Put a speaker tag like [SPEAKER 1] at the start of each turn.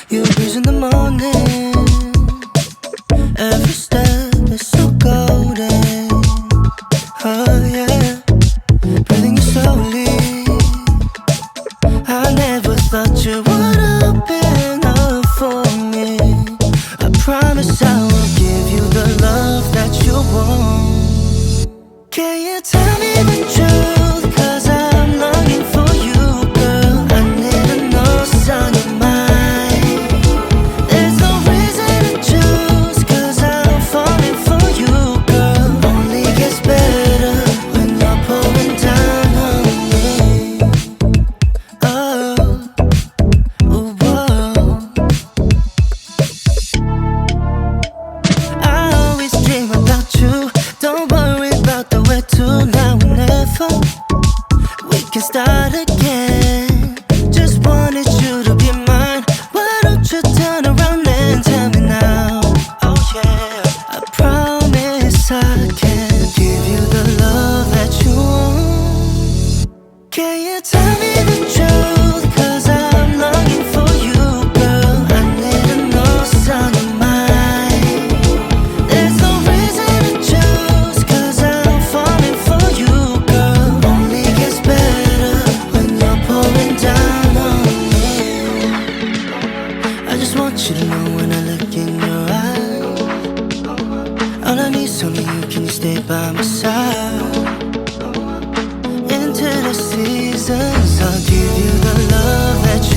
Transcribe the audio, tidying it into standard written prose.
[SPEAKER 1] You breeze in the morning, every step is so golden. Oh yeah, breathing you slowly. I never thought you would open up for me. I promise I will give you the love that you want. Can you tell me the truth? 'Cause I'm longing for you, girl. I need to know what's on your mind. There's no reason to choose, 'cause I'm falling for you, girl. Only gets better when you're pouring down on me. Oh, ooh, whoa. I always dream about you. Don't worry about the where to, now or never. We can start again. Just wanted you to be mine. Why don't you turn around and tell me now? Oh yeah, I promise I can give you the love that you want. Can you tell me the truth? 'Cause I'm longing for you, girl. I need to know what's on your mind. There's no reason to choose, 'cause I'm falling for you, girl. Only gets better when you're pouring down on me. I just want you to know when I look in your eyes, all I need's only you. Can you stay by my side? Into the seasons, I'll give you the love that you